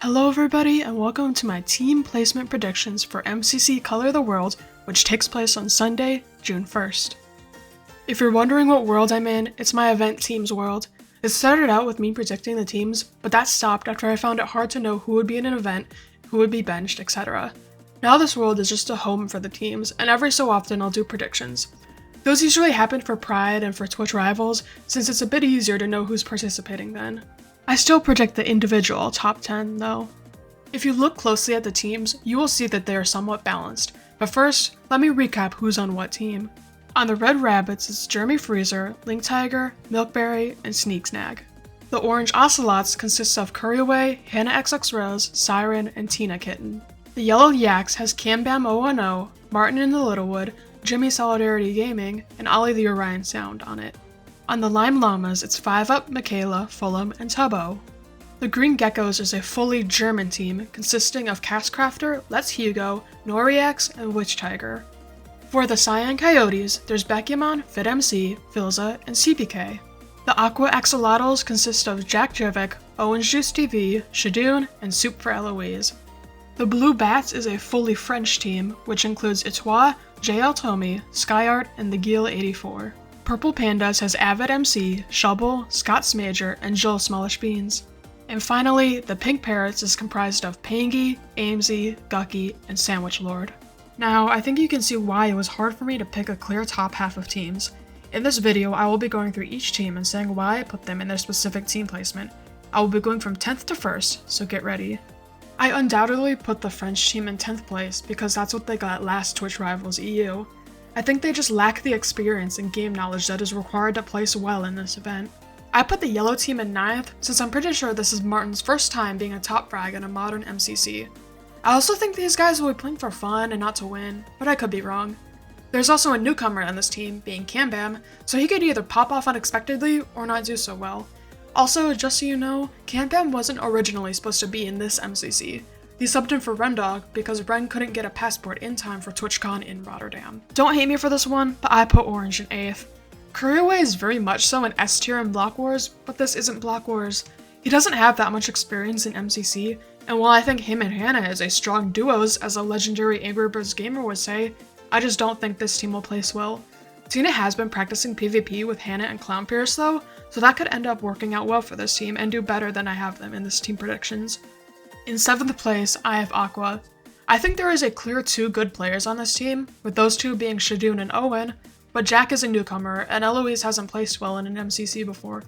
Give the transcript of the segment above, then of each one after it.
Hello everybody and welcome to my team placement predictions for MCC Color the World, which takes place on Sunday, June 1st. If you're wondering what world I'm in, it's my event teams world. It started out with me predicting the teams, but that stopped after I found it hard to know who would be in an event, who would be benched, etc. Now this world is just a home for the teams, and every so often I'll do predictions. Those usually happen for Pride and for Twitch Rivals, since it's a bit easier to know who's participating then. I still predict the individual top 10 though. If you look closely at the teams, you will see that they are somewhat balanced, but first, let me recap who's on what team. On the Red Rabbits, it's Jeremy Freezer, Link Tiger, Milkberry, and Sneak Snag. The Orange Ocelots consists of Curryway, Hannah XX Rose, Siren, and Tina Kitten. The Yellow Yaks has Cambam 010, Martin in the Littlewood, Jimmy Solidarity Gaming, and Ollie the Orion Sound on it. On the Lime Llamas, it's 5UP, Michaela, Fulham, and Tubbo. The Green Geckos is a fully German team consisting of Castcrafter, Let's Hugo, Noriax, and Witch Tiger. For the Cyan Coyotes, there's Beckymon, FitMC, Filza, and CPK. The Aqua Axolotls consist of Jack Jovic, Owen's Juice TV, Shadoon, and Soup for Eloise. The Blue Bats is a fully French team, which includes Etoile, JL Tommy, Skyart, and the Gil 84. Purple Pandas has Avid MC, Shubble, Scott Smager, and Joel Smallish Beans. And finally, the Pink Parrots is comprised of Pangy, Amesy, Gucky, and Sandwich Lord. Now, I think you can see why it was hard for me to pick a clear top half of teams. In this video, I will be going through each team and saying why I put them in their specific team placement. I will be going from 10th to 1st, so get ready. I undoubtedly put the French team in 10th place because that's what they got last Twitch Rivals EU. I think they just lack the experience and game knowledge that is required to place well in this event. I put the yellow team in 9th since I'm pretty sure this is Martin's first time being a top frag in a modern MCC. I also think these guys will be playing for fun and not to win, but I could be wrong. There's also a newcomer on this team, being Cambam, so he could either pop off unexpectedly or not do so well. Also, just so you know, Cambam wasn't originally supposed to be in this MCC. He subbed in for Rendog because Ren couldn't get a passport in time for TwitchCon in Rotterdam. Don't hate me for this one, but I put Orange in 8th. Courierway is very much so an S tier in Block Wars, but this isn't Block Wars. He doesn't have that much experience in MCC, and while I think him and Hannah is a strong duos, as a legendary Angry Birds gamer would say, I just don't think this team will place well. Tina has been practicing PvP with Hannah and Clown Pierce though, so that could end up working out well for this team and do better than I have them in this team predictions. In 7th place, I have Aqua. I think there is a clear 2 good players on this team, with those two being Shadoon and Owen, but Jack is a newcomer, and Eloise hasn't placed well in an MCC before.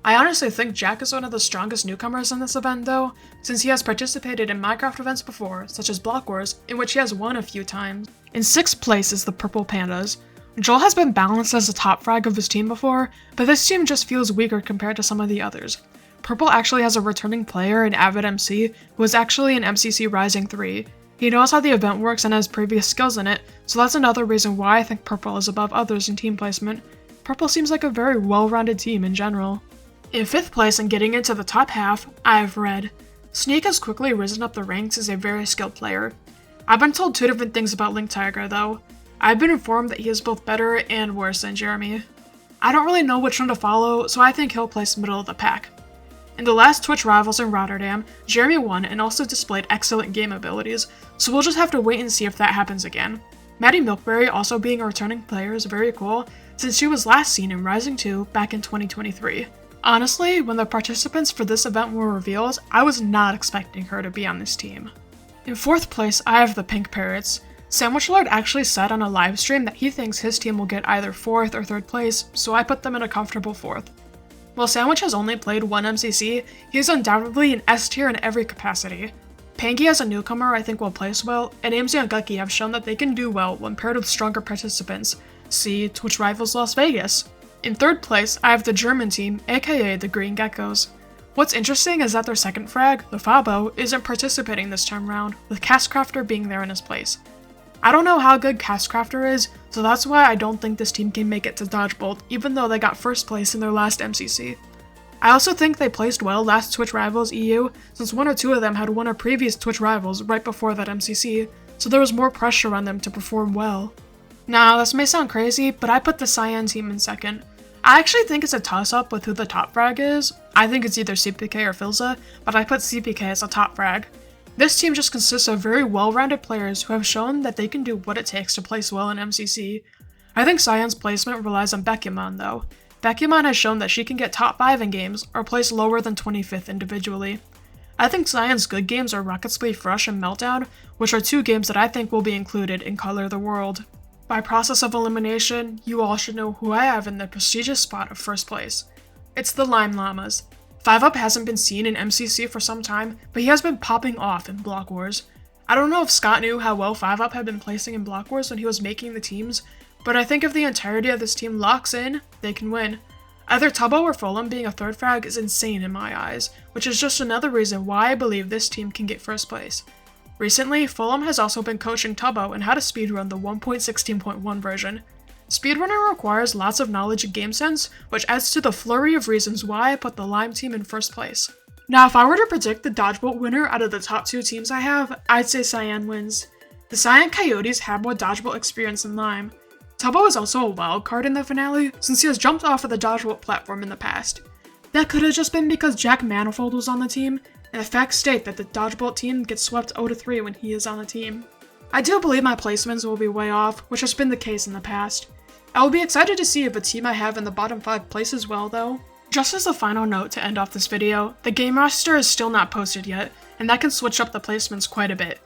I honestly think Jack is one of the strongest newcomers in this event though, since he has participated in Minecraft events before, such as Block Wars, in which he has won a few times. In 6th place is the Purple Pandas. Joel has been balanced as the top frag of his team before, but this team just feels weaker compared to some of the others. Purple actually has a returning player in Avid MC who is actually in MCC Rising 3. He knows how the event works and has previous skills in it, so that's another reason why I think Purple is above others in team placement. Purple seems like a very well-rounded team in general. In 5th place and getting into the top half, I have Red. Sneak has quickly risen up the ranks as a very skilled player. I've been told 2 different things about Link Tiger though. I've been informed that he is both better and worse than Jeremy. I don't really know which one to follow, so I think he'll place middle of the pack. In the last Twitch Rivals in Rotterdam, Jeremy won and also displayed excellent game abilities, so we'll just have to wait and see if that happens again. Maddie Milkberry also being a returning player is very cool, since she was last seen in Rising 2 back in 2023. Honestly, when the participants for this event were revealed, I was not expecting her to be on this team. In 4th place, I have the Pink Parrots. Sandwich Lord actually said on a livestream that he thinks his team will get either 4th or 3rd place, so I put them in a comfortable 4th. While Sandwich has only played one MCC, he is undoubtedly an S tier in every capacity. Pangy as a newcomer I think will place well, and Amesy and Gucky have shown that they can do well when paired with stronger participants. See Twitch Rivals Las Vegas. In 3rd place, I have the German team, aka the Green Geckos. What's interesting is that their second frag, the Fabo, isn't participating this time round, with Castcrafter being there in his place. I don't know how good Castcrafter is, so that's why I don't think this team can make it to Dodgebolt, even though they got 1st place in their last MCC. I also think they placed well last Twitch Rivals EU, since 1 or 2 of them had won a previous Twitch Rivals right before that MCC, so there was more pressure on them to perform well. Now, this may sound crazy, but I put the Cyan team in 2nd. I actually think it's a toss-up with who the top frag is. I think it's either CPK or Filza, but I put CPK as a top frag. This team just consists of very well-rounded players who have shown that they can do what it takes to place well in MCC. I think Cyan's placement relies on Bekyamon though. Bekyamon has shown that she can get top 5 in games or place lower than 25th individually. I think Cyan's good games are Rocket Spleef Rush and Meltdown, which are 2 games that I think will be included in Color the World. By process of elimination, you all should know who I have in the prestigious spot of first place. It's the Lime Llamas. 5UP hasn't been seen in MCC for some time, but he has been popping off in Block Wars. I don't know if Scott knew how well 5UP had been placing in Block Wars when he was making the teams, but I think if the entirety of this team locks in, they can win. Either Tubbo or Fulham being a third frag is insane in my eyes, which is just another reason why I believe this team can get first place. Recently, Fulham has also been coaching Tubbo on how to speedrun the 1.16.1 version. Speedrunning requires lots of knowledge and game sense, which adds to the flurry of reasons why I put the Lime team in first place. Now, if I were to predict the Dodgebolt winner out of the top 2 teams I have, I'd say Cyan wins. The Cyan Coyotes have more Dodgebolt experience than Lime. Tubbo is also a wild card in the finale, since he has jumped off of the Dodgebolt platform in the past. That could have just been because Jack Manifold was on the team, and the facts state that the Dodgebolt team gets swept 0-3 when he is on the team. I do believe my placements will be way off, which has been the case in the past. I will be excited to see if a team I have in the bottom 5 places well though. Just as a final note to end off this video, the game roster is still not posted yet, and that can switch up the placements quite a bit.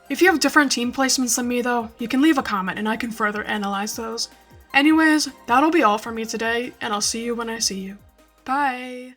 If you have different team placements than me though, you can leave a comment and I can further analyze those. Anyways, that'll be all for me today, and I'll see you when I see you. Bye!